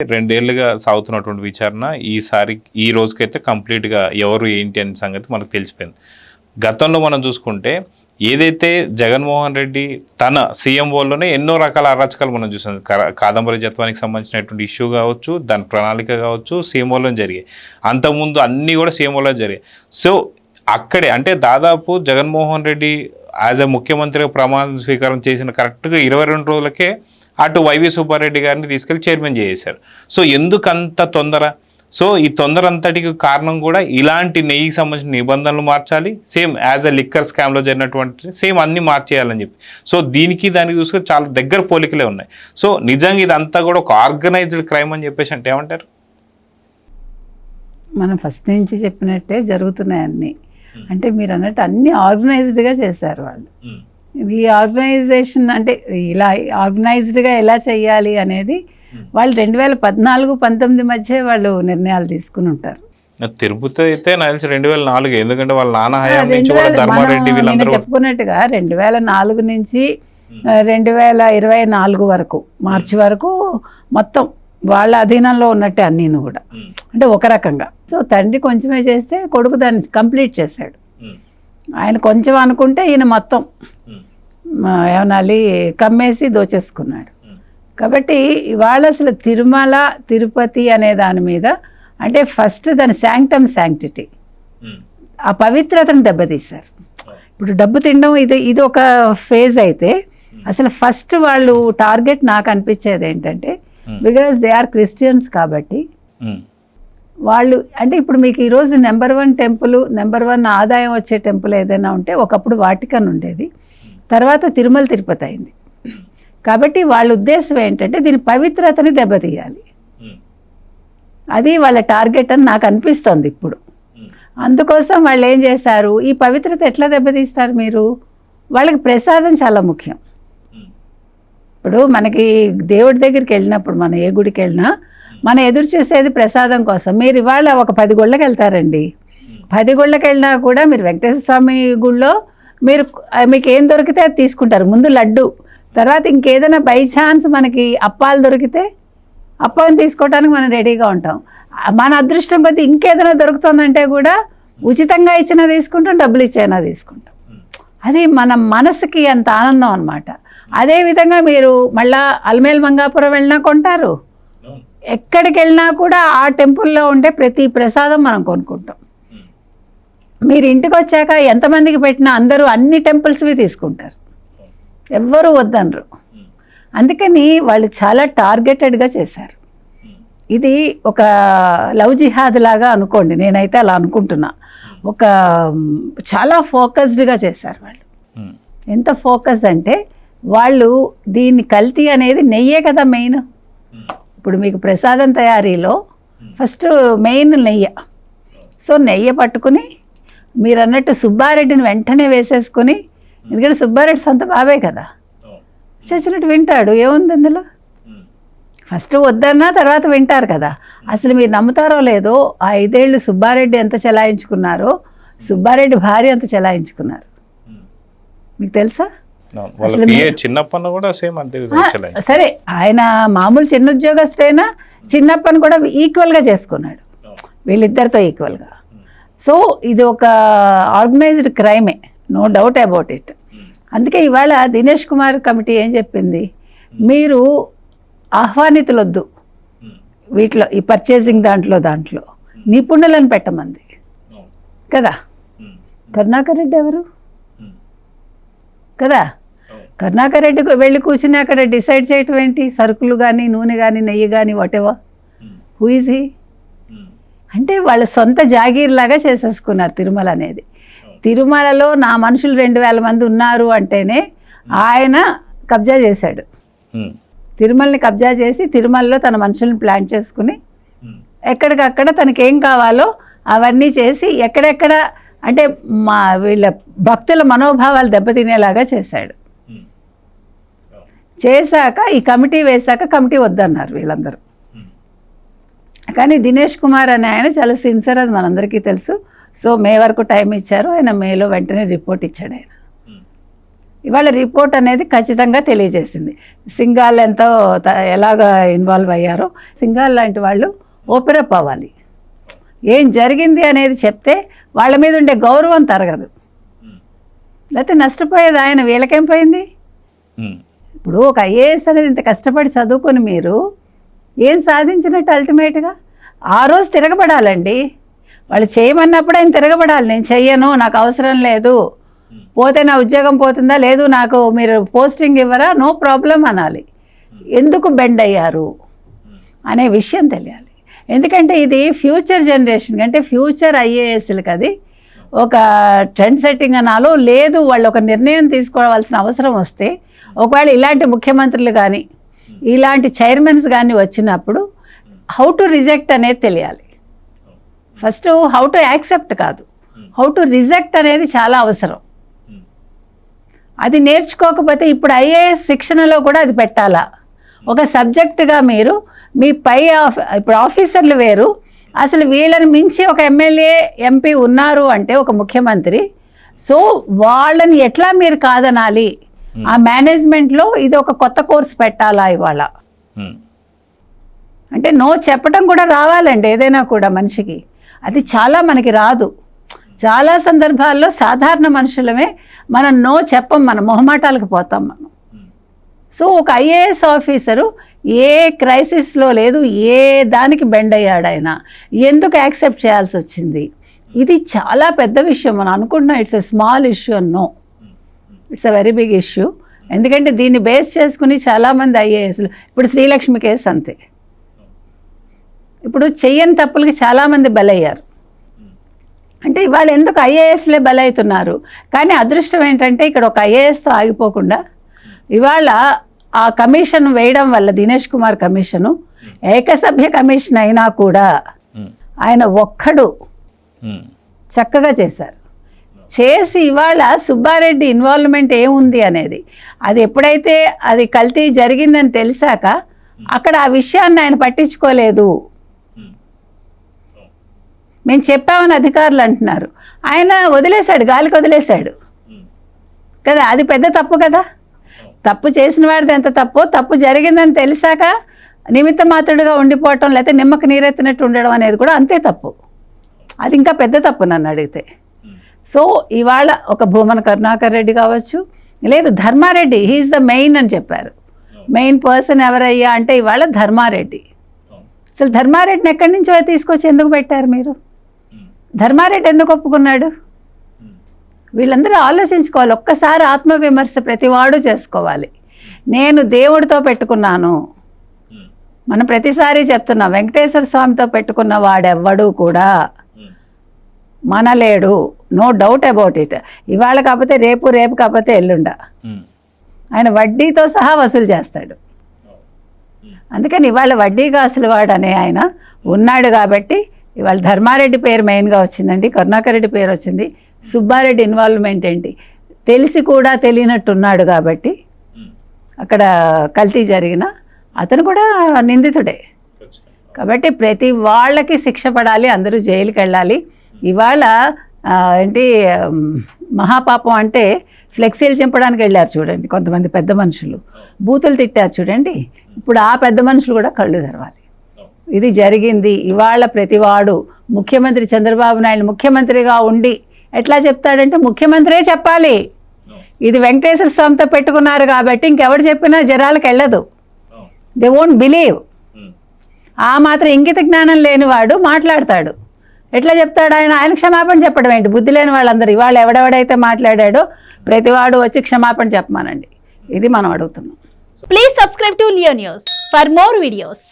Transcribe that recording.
2 ఏళ్లుగా సాగుతున్నటువంటి విచారణ ఈసారి ఈ రోజుకైతే కంప్లీట్గా ఎవరు ఏంటి అనే సంగతి మనకు తెలిసిపోయింది. గతంలో మనం చూసుకుంటే ఏదైతే జగన్మోహన్ రెడ్డి తన సీఎంఓలోనే ఎన్నో రకాల అరాచకాలు మనం చూసాం. కాదంబరి జత్వానికి సంబంధించినటువంటి ఇష్యూ కావచ్చు, దాని ప్రణాళిక కావచ్చు, సీఎంఓలో జరిగాయి. అంతకుముందు అన్నీ కూడా సీఎంఓలో జరిగాయి. సో అక్కడే అంటే దాదాపు జగన్మోహన్ రెడ్డి యాజ్ ఎ ముఖ్యమంత్రిగా ప్రమాణ స్వీకారం చేసిన కరెక్ట్గా 22 రోజులకే అటు వైవి సుబ్బారెడ్డి గారిని తీసుకెళ్లి చైర్మన్ చేసేశారు. సో ఎందుకంత తొందర? సో ఈ తొందర అంతటికి కారణం కూడా ఇలాంటి నెయ్యికి సంబంధించిన నిబంధనలు మార్చాలి, సేమ్ యాజ్ ఎ లిక్కర్ స్కామ్లో జరిగినటువంటి సేమ్ అన్నీ మార్చేయాలని చెప్పి. సో దానికి చూసుకొని చాలా దగ్గర పోలికలే ఉన్నాయి. సో నిజంగా ఇదంతా కూడా ఒక ఆర్గనైజ్డ్ క్రైమ్ అని చెప్పేసి అంటే ఏమంటారు? మనం ఫస్ట్ నుంచి చెప్పినట్టే జరుగుతున్నాయి అన్నీ. అంటే మీరు అన్నట్టు అన్నీ ఆర్గనైజ్డ్గా చేశారు వాళ్ళు. ఈ ఆర్గనైజేషన్ అంటే ఇలా ఆర్గనైజ్డ్గా ఎలా చేయాలి అనేది వాళ్ళు 2014-19 మధ్య వాళ్ళు నిర్ణయాలు తీసుకుని ఉంటారు. తిరుపతి అయితే నాకు తెలిసి 2004, ఎందుకంటే వాళ్ళ నాన్న హయాం నుంచి కూడా ధర్మారెడ్డి వీళ్ళందరూ చెప్పుకున్నట్టుగా 2004 నుంచి 2024 వరకు మార్చి వరకు మొత్తం వాళ్ళ అధీనంలో ఉన్నట్టే అన్నీను కూడా. అంటే ఒక రకంగా సో తండ్రి కొంచెమే చేస్తే కొడుకు దాన్ని కంప్లీట్ చేశాడు. ఆయన కొంచెం అనుకుంటే ఈయన మొత్తం ఏమనాలి కమ్మేసి దోచేసుకున్నాడు. కాబట్టి ఇవాళ అసలు తిరుమల తిరుపతి అనే దాని మీద అంటే ఫస్ట్ దాని శాంక్టిటీ ఆ పవిత్రతను దెబ్బతీశారు. ఇప్పుడు డబ్బు తినడం ఇది ఒక ఫేజ్ అయితే అసలు ఫస్ట్ వాళ్ళు టార్గెట్ నాకు అనిపించేది ఏంటంటే బికాజ్ దే ఆర్ క్రిస్టియన్స్ కాబట్టి వాళ్ళు అంటే ఇప్పుడు మీకు ఈరోజు నెంబర్ 1 టెంపుల్, నెంబర్ 1 ఆదాయం వచ్చే టెంపుల్ ఏదైనా ఉంటే ఒకప్పుడు వాటికన్ ఉండేది, తర్వాత తిరుమల తిరుపతి అయింది. కాబట్టి వాళ్ళ ఉద్దేశం ఏంటంటే దీని పవిత్రతని దెబ్బతీయాలి, అది వాళ్ళ టార్గెట్ అని నాకు అనిపిస్తుంది ఇప్పుడు. అందుకోసం వాళ్ళు ఏం చేశారు, ఈ పవిత్రత ఎట్లా దెబ్బతీస్తారు మీరు? వాళ్ళకి ప్రసాదం చాలా ముఖ్యం. ఇప్పుడు మనకి దేవుడి దగ్గరికి వెళ్ళినప్పుడు మనం ఏ గుడికి వెళ్ళినా మనం ఎదురు చూసేది ప్రసాదం కోసం. మీరు ఇవాళ ఒక 10 గుళ్ళకి వెళ్తారండి, 10 గుళ్ళకి వెళ్ళినా కూడా మీరు వెంకటేశ్వర స్వామి గుళ్ళో మీకు ఏం దొరికితే అది తీసుకుంటారు. ముందు లడ్డు, తర్వాత ఇంకేదైనా బై ఛాన్స్ మనకి అప్పాలు దొరికితే అప్పాన్ని తీసుకోవడానికి మనం రెడీగా ఉంటాం. మన అదృష్టం కొద్దీ ఇంకేదైనా దొరుకుతుందంటే కూడా ఉచితంగా ఇచ్చినా తీసుకుంటాం, డబ్బులు ఇచ్చైనా తీసుకుంటాం. అది మన మనసుకి అంత ఆనందం అనమాట. అదేవిధంగా మీరు మళ్ళా అల్మేల్ మంగాపురం వెళ్ళినా కొంటారు, ఎక్కడికి వెళ్ళినా కూడా ఆ టెంపుల్లో ఉండే ప్రతి ప్రసాదం మనం కొనుక్కుంటాం. మీరు ఇంటికి వచ్చాక ఎంతమందికి పెట్టినా అందరూ అన్ని టెంపుల్స్వి తీసుకుంటారు, ఎవ్వరూ వద్దనరు. అందుకని వాళ్ళు చాలా టార్గెటెడ్గా చేశారు. ఇది ఒక లవ్ జిహాద్ లాగా అనుకోండి, నేనైతే అలా అనుకుంటున్నా. ఒక చాలా ఫోకస్డ్గా చేశారు వాళ్ళు. ఎంత ఫోకస్ అంటే వాళ్ళు దీన్ని కల్తీ అనేది నెయ్యే కదా మెయిన్. ఇప్పుడు మీకు ప్రసాదం తయారీలో ఫస్ట్ మెయిన్ నెయ్యి. సో నెయ్యి పట్టుకుని మీరు అన్నట్టు సుబ్బారెడ్డిని వెంటనే వేసేసుకొని, ఎందుకంటే సుబ్బారెడ్డి సొంత బాబే కదా, చచ్చినట్టు వింటాడు, ఏముంది అందులో. ఫస్ట్ వద్దన్నా తర్వాత వింటారు కదా. అసలు మీరు నమ్ముతారో లేదో, ఆ 5 ఏళ్ళు సుబ్బారెడ్డి ఎంత చెలాయించుకున్నారో సుబ్బారెడ్డి భార్య అంత చెలాయించుకున్నారు. మీకు తెలుసా? సరే ఆయన మామూలు చిన్న ఉద్యోగస్తుడైనా చిన్నప్పని కూడా ఈక్వల్గా చేసుకున్నాడు, వీళ్ళిద్దరితో ఈక్వల్గా. సో ఇది ఒక ఆర్గనైజ్డ్ క్రైమే, నో డౌట్ అబౌట్ ఇట్. అందుకే ఇవాళ దినేష్ కుమార్ కమిటీ ఏం చెప్పింది, మీరు ఆహ్వానితులొద్దు వీటిలో, ఈ పర్చేసింగ్ దాంట్లో నిపుణులను పెట్టమంది కదా. కరుణాకర్ రెడ్డి ఎవరు కదా? కరుణాకర్ రెడ్డి వెళ్ళి కూర్చుని అక్కడ డిసైడ్ చేయటం ఏంటి? సరుకులు కానీ నూనె కానీ నెయ్యి కానీ వాటెవర్, హూ ఈజ్ హీ? అంటే వాళ్ళ సొంత జాగీర్లాగా చేసేసుకున్నారు తిరుమల అనేది. తిరుమలలో నా మనుషులు 2000 మంది ఉన్నారు అంటేనే ఆయన కబ్జా చేశాడు. తిరుమలని కబ్జా చేసి తిరుమలలో తన మనుషులను ప్లాన్ చేసుకుని ఎక్కడికక్కడ తనకేం కావాలో అవన్నీ చేసి ఎక్కడెక్కడ అంటే వీళ్ళ భక్తుల మనోభావాలు దెబ్బతినేలాగా చేశాడు. చేశాక ఈ కమిటీ వేశాక కమిటీ వద్దన్నారు వీళ్ళందరూ. కానీ దినేష్ కుమార్ అనే ఆయన చాలా సిన్సియర్, అది మనందరికీ తెలుసు. సో మే వరకు టైం ఇచ్చారు, ఆయన మేలో వెంటనే రిపోర్ట్ ఇచ్చాడు. ఆయన ఇవాళ రిపోర్ట్ అనేది ఖచ్చితంగా తెలియజేసింది. సింఘాల్ ఎంతో ఎలాగా ఇన్వాల్వ్ అయ్యారో, సింఘాల్ లాంటి వాళ్ళు ఓపెన్ అప్ అవ్వాలి. ఏం జరిగింది అనేది చెప్తే వాళ్ళ మీద ఉండే గౌరవం తరగదు. లేకపోతే నష్టపోయేది ఆయన, వీళ్ళకేం పోయింది? ఇప్పుడు ఒక ఐఏఎస్ అనేది ఇంత కష్టపడి చదువుకొని మీరు ఏం సాధించినట్టు అల్టిమేట్గా? ఆ రోజు తిరగబడాలండి. వాళ్ళు చేయమన్నప్పుడు ఆయన తిరగబడాలి. నేను చెయ్యను, నాకు అవసరం లేదు, పోతే నా ఉద్యోగం పోతుందా, లేదు నాకు మీరు పోస్టింగ్ ఇవ్వరా, నో ప్రాబ్లం అనాలి. ఎందుకు బెండ్ అయ్యారు అనే విషయం తెలియాలి. ఎందుకంటే ఇది ఫ్యూచర్ జనరేషన్, అంటే ఫ్యూచర్ ఐఏఎస్లకు అది ఒక ట్రెండ్ సెట్టింగ్ అనాలో, లేదు వాళ్ళు ఒక నిర్ణయం తీసుకోవాల్సిన అవసరం వస్తే, ఒకవేళ ఇలాంటి ముఖ్యమంత్రులు కానీ ఇలాంటి చైర్మన్స్ కానీ వచ్చినప్పుడు హౌ టు రిజెక్ట్ అనేది తెలియాలి. ఫస్ట్ హౌ టు యాక్సెప్ట్ కాదు, హౌ టు రిజెక్ట్ అనేది చాలా అవసరం. అది నేర్చుకోకపోతే ఇప్పుడు ఐఏఎస్ శిక్షణలో కూడా అది పెట్టాలా? ఒక సబ్జెక్టుగా మీరు మీ పై ఇప్పుడు ఆఫీసర్లు వేరు, అసలు వీళ్ళని మించి ఒక ఎమ్మెల్యే ఎంపీ ఉన్నారు అంటే ఒక ముఖ్యమంత్రి, సో వాళ్ళని ఎట్లా మీరు కాదనాలి? ఆ మేనేజ్మెంట్లో ఇది ఒక కొత్త కోర్సు పెట్టాలా ఇవాళ? అంటే నో చెప్పడం కూడా రావాలండి ఏదైనా కూడా మనిషికి. అది చాలా మనకి రాదు. చాలా సందర్భాల్లో సాధారణ మనుషులమే మనం నో చెప్పం, మన మొహమాటాలకు పోతాం మనం. సో ఒక ఐఏఎస్ ఆఫీసరు ఏ క్రైసిస్లో లేదు, ఏ దానికి బెండ్ అయ్యాడు ఆయన, ఎందుకు యాక్సెప్ట్ చేయాల్సి వచ్చింది? ఇది చాలా పెద్ద విషయం. మనం అనుకుంటున్నాం ఇట్స్ ఎ స్మాల్ ఇష్యూ అని. No, it's a very big issue. ఎందుకంటే దీన్ని బేస్ చేసుకుని చాలామంది ఐఏఎస్లు, ఇప్పుడు శ్రీలక్ష్మి కేసు అంతే, ఇప్పుడు చెయ్యని తప్పులకి చాలామంది బలయ్యారు. అంటే ఇవాళ ఎందుకు ఐఏఎస్లే బలవుతున్నారు? కానీ అదృష్టం ఏంటంటే ఇక్కడ ఒక ఐఏఎస్తో ఆగిపోకుండా ఇవాళ ఆ కమిషన్ వేయడం వల్ల, దినేష్ కుమార్ కమిషను ఏకసభ్య కమిషన్ అయినా కూడా ఆయన ఒక్కడు చక్కగా చేశారు. చేసి ఇవాళ సుబ్బారెడ్డి ఇన్వాల్వ్మెంట్ ఏముంది అనేది, అది ఎప్పుడైతే అది కల్తీ జరిగిందని తెలిసాక అక్కడ ఆ విషయాన్ని ఆయన పట్టించుకోలేదు. మేము చెప్పామని అధికారులు అంటున్నారు, ఆయన వదిలేశాడు, గాలికి వదిలేశాడు కదా. అది పెద్ద తప్పు కదా. తప్పు చేసిన వాడిది ఎంత తప్పో, తప్పు జరిగిందని తెలిసాక నిమిత్త మాత్రుడుగా ఉండిపోవటం, లేకపోతే నిమ్మకు నీరెత్తినట్టు ఉండడం అనేది కూడా అంతే తప్పు. అది ఇంకా పెద్ద తప్పు నన్ను అడిగితే. సో ఇవాళ ఒక భూమన కరుణాకర్ రెడ్డి కావచ్చు, లేదు ధర్మారెడ్డి, హీఈస్ ద మెయిన్ అని చెప్పారు. మెయిన్ పర్సన్ ఎవరయ్యా అంటే ఇవాళ ధర్మారెడ్డి. అసలు ధర్మారెడ్డిని ఎక్కడి నుంచో తీసుకొచ్చి ఎందుకు పెట్టారు మీరు? ధర్మారెడ్డి ఎందుకు ఒప్పుకున్నాడు? వీళ్ళందరూ ఆలోచించుకోవాలి. ఒక్కసారి ఆత్మవిమర్శ ప్రతివాడు చేసుకోవాలి. నేను దేవుడితో పెట్టుకున్నాను, మనం ప్రతిసారి చెప్తున్నాం, వెంకటేశ్వర స్వామితో పెట్టుకున్న వాడెవ్వడు కూడా మనలేడు, నో డౌట్ అబౌట్ ఇట్. ఇవాళ కాకపోతే రేపు, రేపు కాకపోతే ఎల్లుండ ఆయన వడ్డీతో సహా వసూలు చేస్తాడు. అందుకని ఇవాళ వడ్డీ కాసులు వాడనే ఆయన ఉన్నాడు కాబట్టి ఇవాళ ధర్మారెడ్డి పేరు మెయిన్గా వచ్చిందండి, కరుణాకర్ రెడ్డి పేరు వచ్చింది. సుబ్బారెడ్డి ఇన్వాల్వ్మెంట్ ఏంటి తెలిసి కూడా తెలియనట్టున్నాడు కాబట్టి అక్కడ కల్తీ జరిగిన అతను కూడా నిందితుడే. కాబట్టి ప్రతి వాళ్ళకి శిక్ష పడాలి, అందరూ జైలుకి వెళ్ళాలి. ఇవాళ ఏంటి మహాపాపం అంటే ఫ్లెక్సీలు చింపడానికి వెళ్ళారు చూడండి కొంతమంది పెద్ద మనుషులు, బూతులు తిట్టారు చూడండి. ఇప్పుడు ఆ పెద్ద మనుషులు కూడా కళ్ళు తెరవాలి. ఇది జరిగింది. ఇవాళ ప్రతివాడు ముఖ్యమంత్రి చంద్రబాబు నాయుడు ముఖ్యమంత్రిగా ఉండి ఎట్లా చెప్తాడంటే ముఖ్యమంత్రే చెప్పాలి. ఇది వెంకటేశ్వర స్వామితో పెట్టుకున్నారు కాబట్టి ఇంకెవరు చెప్పినా జనాలకు వెళ్ళదు, దే వోంట్ బిలీవ్. ఆ మాత్రం ఇంగిత జ్ఞానం లేనివాడు మాట్లాడతాడు. ఎట్లా చెప్తాడు ఆయన? ఆయన క్షమాపణ చెప్పడం ఏంటి? బుద్ధి లేని వాళ్ళందరూ ఇవాళ ఎవడెవడైతే మాట్లాడాడో ప్రతివాడు వచ్చి క్షమాపణ చెప్పమానండి. ఇది మనం అడుగుతున్నాం. Please subscribe to Leo news for more videos.